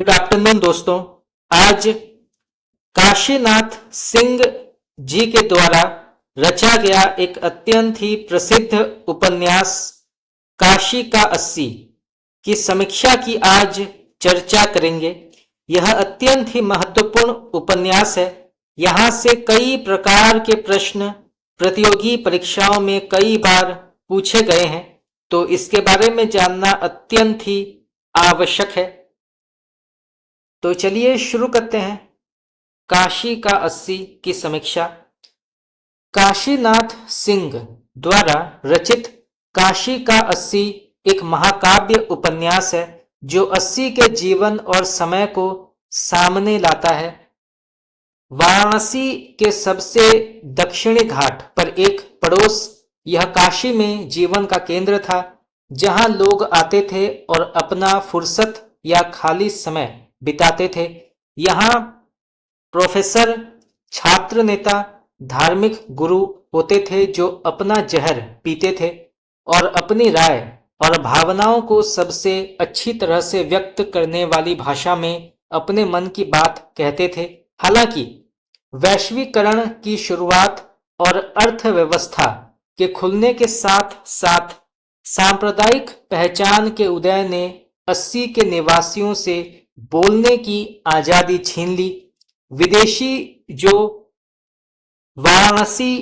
Good afternoon दोस्तों। आज काशीनाथ सिंह जी के द्वारा रचा गया एक अत्यंत ही प्रसिद्ध उपन्यास काशी का 80 की समीक्षा की आज चर्चा करेंगे। यह अत्यंत ही महत्वपूर्ण उपन्यास है। यहाँ से कई प्रकार के प्रश्न प्रतियोगी परीक्षाओं में कई बार पूछे गए हैं, तो इसके बारे में जानना अत्यंत ही आवश्यक है। तो चलिए शुरू करते हैं काशी का 80 की समीक्षा। काशीनाथ सिंह द्वारा रचित काशी का 80 एक महाकाव्य उपन्यास है जो 80 के जीवन और समय को सामने लाता है। वाराणसी के सबसे दक्षिणी घाट पर एक पड़ोस यह काशी में जीवन का केंद्र था, जहां लोग आते थे और अपना फुर्सत या खाली समय बिताते थे। यहाँ प्रोफेसर, छात्र नेता, धार्मिक गुरु होते थे जो अपना जहर पीते थे और अपनी राय और भावनाओं को सबसे अच्छी तरह से व्यक्त करने वाली भाषा में अपने मन की बात कहते थे। हालांकि वैश्वीकरण की शुरुआत और अर्थव्यवस्था के खुलने के साथ साथ सांप्रदायिक पहचान के उदय ने 80 के निवासियों से बोलने की आजादी छीन ली। विदेशी जो वाराणसी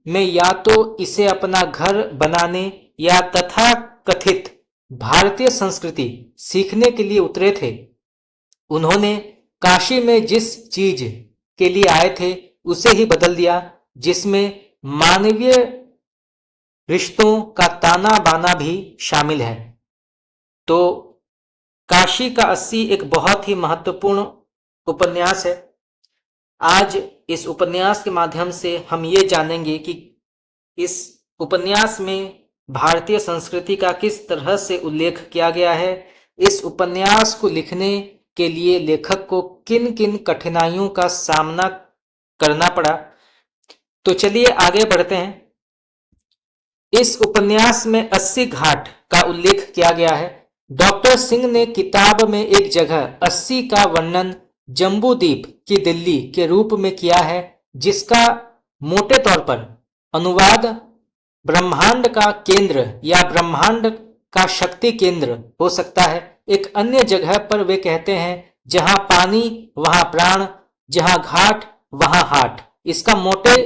में या तो इसे अपना घर बनाने या तथा कथित भारतीय संस्कृति सीखने के लिए उतरे थे, उन्होंने काशी में जिस चीज के लिए आए थे उसे ही बदल दिया, जिसमें मानवीय रिश्तों का ताना बाना भी शामिल है। तो काशी का 80 एक बहुत ही महत्वपूर्ण उपन्यास है। आज इस उपन्यास के माध्यम से हम ये जानेंगे कि इस उपन्यास में भारतीय संस्कृति का किस तरह से उल्लेख किया गया है। इस उपन्यास को लिखने के लिए लेखक को किन किन कठिनाइयों का सामना करना पड़ा। तो चलिए आगे बढ़ते हैं। इस उपन्यास में 80 घाट का उल्लेख किया गया है। डॉक्टर सिंह ने किताब में एक जगह 80 का वर्णन जम्बूद्वीप की दिल्ली के रूप में किया है, जिसका मोटे तौर पर अनुवाद ब्रह्मांड का केंद्र या ब्रह्मांड का शक्ति केंद्र हो सकता है। एक अन्य जगह पर वे कहते हैं, जहां पानी वहां प्राण, जहां घाट वहां हाट। इसका मोटे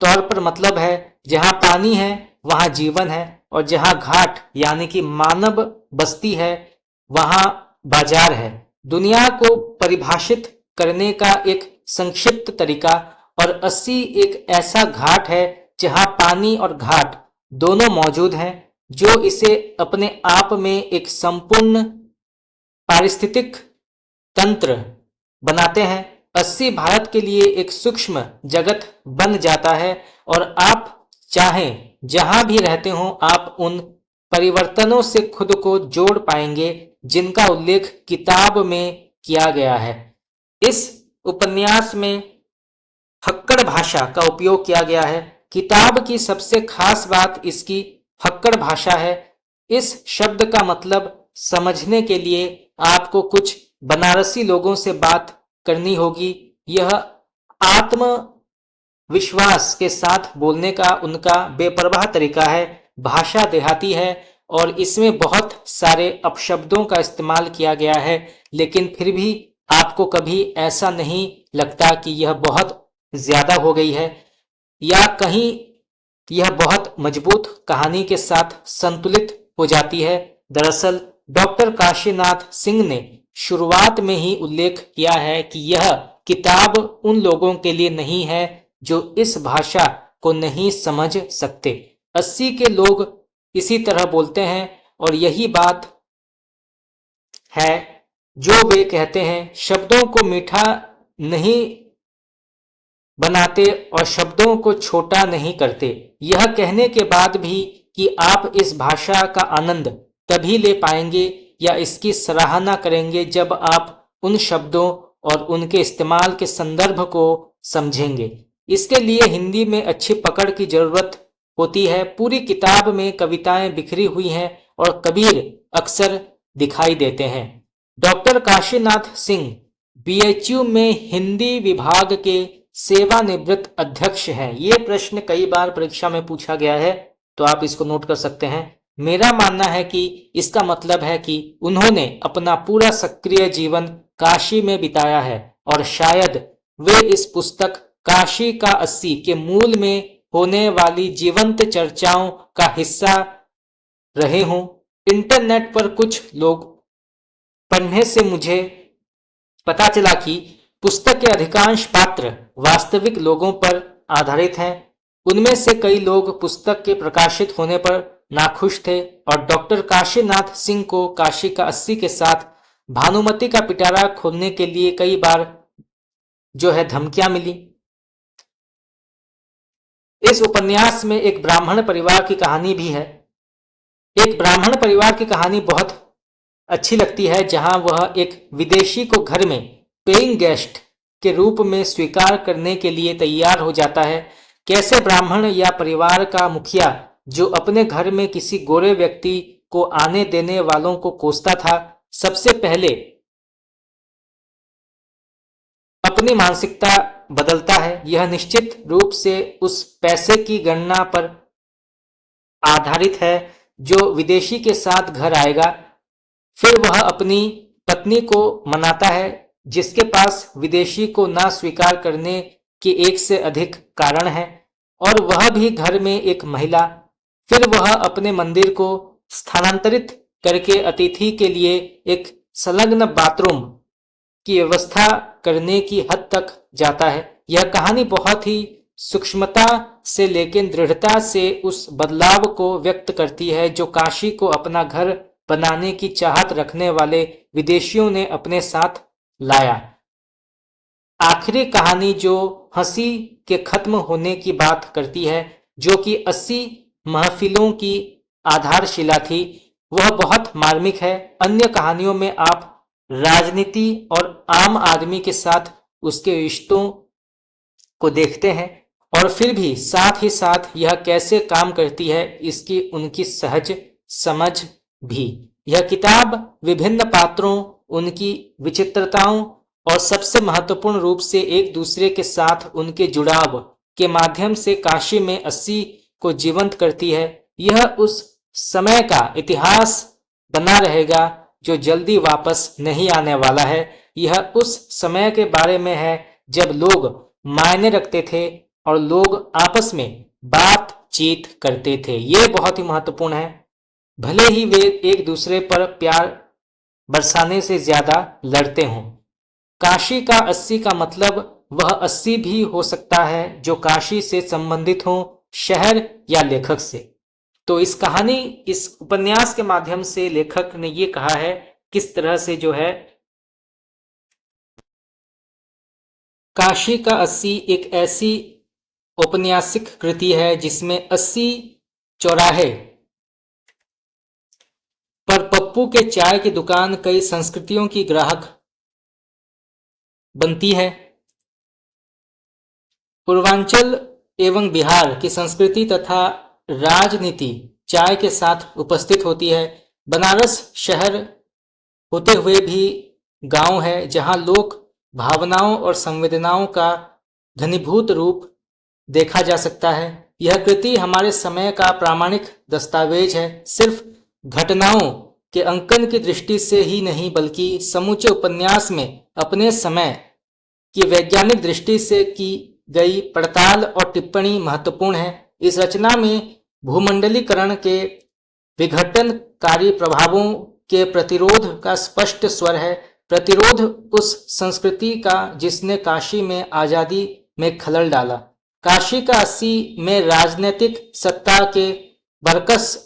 तौर पर मतलब है, जहां पानी है वहां जीवन है, और जहां घाट यानी कि मानव बस्ती है वहां बाजार है। दुनिया को परिभाषित करने का एक संक्षिप्त तरीका। और 80 एक ऐसा घाट है जहां पानी और घाट दोनों मौजूद हैं, जो इसे अपने आप में एक संपूर्ण पारिस्थितिक तंत्र बनाते हैं। 80 भारत के लिए एक सूक्ष्म जगत बन जाता है, और आप चाहें जहां भी रहते हो आप उन परिवर्तनों से खुद को जोड़ पाएंगे जिनका उल्लेख किताब में किया गया है। इस उपन्यास में फक्कड़ भाषा का उपयोग किया गया है। किताब की सबसे खास बात इसकी फक्कड़ भाषा है। इस शब्द का मतलब समझने के लिए आपको कुछ बनारसी लोगों से बात करनी होगी। यह आत्म विश्वास के साथ बोलने का उनका बेपरवाह तरीका है। भाषा देहाती है और इसमें बहुत सारे अपशब्दों का इस्तेमाल किया गया है, लेकिन फिर भी आपको कभी ऐसा नहीं लगता कि यह बहुत ज्यादा हो गई है या कहीं यह बहुत मजबूत कहानी के साथ संतुलित हो जाती है। दरअसल डॉक्टर काशीनाथ सिंह ने शुरुआत में ही उल्लेख किया है कि यह किताब उन लोगों के लिए नहीं है जो इस भाषा को नहीं समझ सकते। 80 के लोग इसी तरह बोलते हैं, और यही बात है जो वे कहते हैं। शब्दों को मीठा नहीं बनाते और शब्दों को छोटा नहीं करते। यह कहने के बाद भी कि आप इस भाषा का आनंद तभी ले पाएंगे या इसकी सराहना करेंगे जब आप उन शब्दों और उनके इस्तेमाल के संदर्भ को समझेंगे। इसके लिए हिंदी में अच्छी पकड़ की जरूरत होती है। पूरी किताब में कविताएं बिखरी हुई हैं और कबीर अक्सर दिखाई देते हैं। डॉक्टर काशीनाथ सिंह बीएचयू में हिंदी विभाग के सेवानिवृत्त अध्यक्ष हैं। ये प्रश्न कई बार परीक्षा में पूछा गया है, तो आप इसको नोट कर सकते हैं। मेरा मानना है कि इसका मतलब है कि उन्होंने अपना पूरा सक्रिय जीवन काशी में बिताया है और शायद वे इस पुस्तक काशी का 80 के मूल में होने वाली जीवंत चर्चाओं का हिस्सा रहे हों। इंटरनेट पर कुछ लोग पढ़ने से मुझे पता चला कि पुस्तक के अधिकांश पात्र वास्तविक लोगों पर आधारित हैं। उनमें से कई लोग पुस्तक के प्रकाशित होने पर नाखुश थे और डॉक्टर काशीनाथ सिंह को काशी का 80 के साथ भानुमति का पिटारा खोलने के लिए कई बार धमकियां मिली। इस उपन्यास में एक ब्राह्मण परिवार की कहानी भी है। एक ब्राह्मण परिवार की कहानी बहुत अच्छी लगती है, जहां वह एक विदेशी को घर में पेइंग गेस्ट के रूप में स्वीकार करने के लिए तैयार हो जाता है। कैसे ब्राह्मण या परिवार का मुखिया जो अपने घर में किसी गोरे व्यक्ति को आने देने वालों को कोसता था, सबसे पहले अपनी मानसिकता बदलता है। यह निश्चित रूप से उस पैसे की गणना पर आधारित है जो विदेशी के साथ घर आएगा। फिर वह अपनी पत्नी को मनाता है, जिसके पास विदेशी को ना स्वीकार करने के एक से अधिक कारण है, और वह भी घर में एक महिला। फिर वह अपने मंदिर को स्थानांतरित करके अतिथि के लिए एक संलग्न बाथरूम की व्यवस्था करने की हद तक जाता है। यह कहानी बहुत ही सूक्ष्मता से लेकिन दृढ़ता से उस बदलाव को व्यक्त करती है जो काशी को अपना घर बनाने की चाहत रखने वाले विदेशियों ने अपने साथ लाया। आखिरी कहानी जो हंसी के खत्म होने की बात करती है, जो कि 80 महफिलों की आधारशिला थी, वह बहुत मार्मिक है। अन्य कहानियों में आप राजनीति और आम आदमी के साथ उसके रिश्तों को देखते हैं, और फिर भी साथ ही साथ यह कैसे काम करती है इसकी उनकी सहज समझ भी। यह किताब विभिन्न पात्रों, उनकी विचित्रताओं और सबसे महत्वपूर्ण रूप से एक दूसरे के साथ उनके जुड़ाव के माध्यम से काशी में 80 को जीवंत करती है। यह उस समय का इतिहास बना रहेगा जो जल्दी वापस नहीं आने वाला है। यह उस समय के बारे में है जब लोग मायने रखते थे और लोग आपस में बातचीत करते थे। ये बहुत ही महत्वपूर्ण है। भले ही वे एक दूसरे पर प्यार बरसाने से ज्यादा लड़ते हों। काशी का 80 का मतलब वह 80 भी हो सकता है जो काशी से संबंधित हो, शहर या लेखक से। तो इस कहानी, इस उपन्यास के माध्यम से लेखक ने ये कहा है किस तरह से काशी का 80 एक ऐसी औपन्यासिक कृति है जिसमें 80 चौराहे पर पप्पू के चाय की दुकान कई संस्कृतियों की ग्राहक बनती है। पूर्वांचल एवं बिहार की संस्कृति तथा राजनीति चाय के साथ उपस्थित होती है। बनारस शहर होते हुए भी गांव है जहां लोक भावनाओं और संवेदनाओं का घनीभूत रूप देखा जा सकता है। यह कृति हमारे समय का प्रामाणिक दस्तावेज है, सिर्फ घटनाओं के अंकन की दृष्टि से ही नहीं बल्कि समूचे उपन्यास में अपने समय की वैज्ञानिक दृष्टि से की गई पड़ताल और टिप्पणी महत्वपूर्ण है। इस रचना में भूमंडलीकरण के विघटनकारी प्रभावों के प्रतिरोध का स्पष्ट स्वर है। प्रतिरोध उस संस्कृति का जिसने काशी में आजादी में खलल डाला। काशी का 80 में राजनीतिक सत्ता के बरकस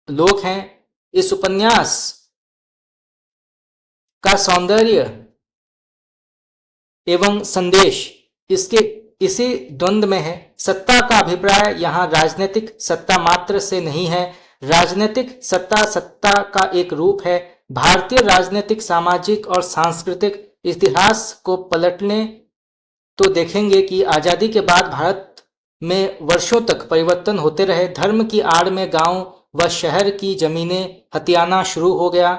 लोग हैं। इस उपन्यास का सौंदर्य एवं संदेश इसके इसी द्वंद्व में है। सत्ता का अभिप्राय यहाँ राजनीतिक सत्ता मात्र से नहीं है। राजनीतिक सत्ता सत्ता का एक रूप है। भारतीय राजनीतिक, सामाजिक और सांस्कृतिक इतिहास को पलटने तो देखेंगे कि आजादी के बाद भारत में वर्षों तक परिवर्तन होते रहे। धर्म की आड़ में गांव व शहर की जमीनें हथियाना शुरू हो गया।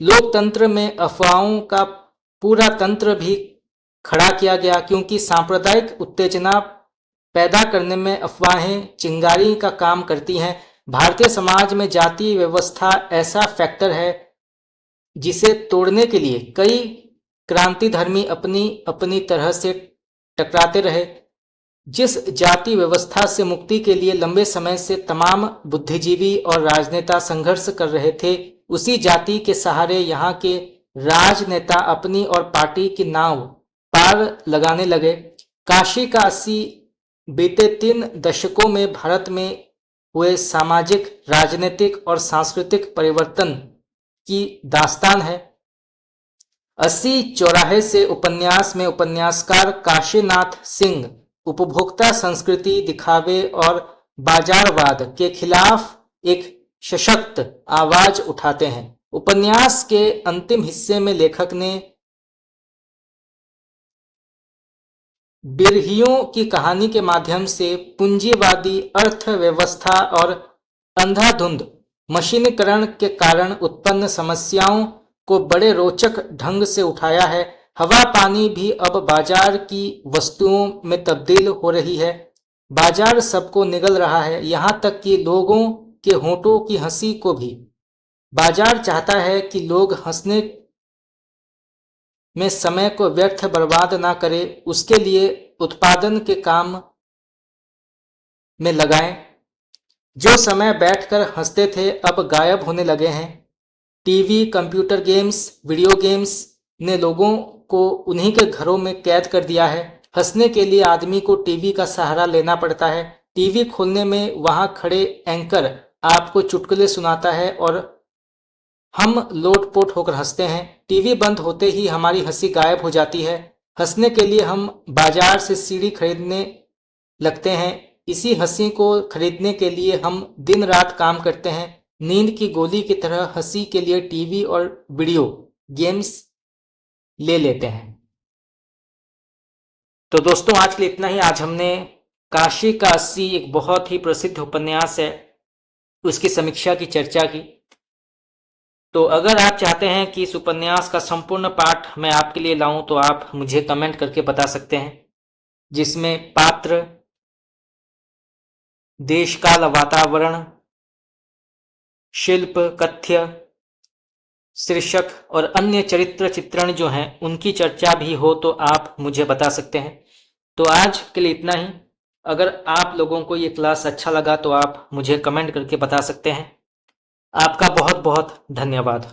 लोकतंत्र में अफवाहों का पूरा तंत्र भी खड़ा किया गया, क्योंकि सांप्रदायिक उत्तेजना पैदा करने में अफवाहें चिंगारी का काम करती हैं। भारतीय समाज में जाति व्यवस्था ऐसा फैक्टर है जिसे तोड़ने के लिए कई क्रांतिधर्मी अपनी अपनी तरह से टकराते रहे। जिस जाति व्यवस्था से मुक्ति के लिए लंबे समय से तमाम बुद्धिजीवी और राजनेता संघर्ष कर रहे थे, उसी जाति के सहारे यहाँ के राजनेता अपनी और पार्टी की नाव पार लगाने लगे। काशी का 80 बीते 3 दशकों में भारत में हुए सामाजिक, राजनीतिक और सांस्कृतिक परिवर्तन की दास्तान है। 80 चौराहे से उपन्यास में उपन्यासकार काशीनाथ सिंह उपभोक्ता संस्कृति, दिखावे और बाजारवाद के खिलाफ एक सशक्त आवाज उठाते हैं। उपन्यास के अंतिम हिस्से में लेखक ने बिरहियों की कहानी के माध्यम से पूंजीवादी अर्थव्यवस्था और अंधाधुंध मशीनीकरण के कारण उत्पन्न समस्याओं को बड़े रोचक ढंग से उठाया है। हवा पानी भी अब बाजार की वस्तुओं में तब्दील हो रही है। बाजार सबको निगल रहा है, यहाँ तक कि लोगों के होठों की हंसी को भी। बाजार चाहता है कि लोग हंसने में समय को व्यर्थ बर्बाद ना करें, उसके लिए उत्पादन के काम में लगाएं। जो समय बैठकर हंसते थे अब गायब होने लगे हैं। TV, computer games, video games ने लोगों को उन्हीं के घरों में कैद कर दिया है। हंसने के लिए आदमी को टीवी का सहारा लेना पड़ता है। टीवी खोलने में वहां खड़े एंकर आपको चुटकुले सुनाता है और हम लोटपोट होकर हंसते हैं। टीवी बंद होते ही हमारी हंसी गायब हो जाती है। हंसने के लिए हम बाजार से सीढ़ी खरीदने लगते हैं। इसी हंसी को खरीदने के लिए हम दिन रात काम करते हैं। नींद की गोली की तरह हंसी के लिए टीवी और वीडियो गेम्स ले लेते हैं। तो दोस्तों, आज के लिए इतना ही। आज हमने काशी का 80, एक बहुत ही प्रसिद्ध उपन्यास है, उसकी समीक्षा की चर्चा की। तो अगर आप चाहते हैं कि इस उपन्यास का संपूर्ण पाठ मैं आपके लिए लाऊं तो आप मुझे कमेंट करके बता सकते हैं, जिसमें पात्र, देश काल, वातावरण, शिल्प, कथ्य, शीर्षक और अन्य चरित्र चित्रण जो हैं उनकी चर्चा भी हो तो आप मुझे बता सकते हैं। तो आज के लिए इतना ही। अगर आप लोगों को ये क्लास अच्छा लगा तो आप मुझे कमेंट करके बता सकते हैं। आपका बहुत बहुत धन्यवाद।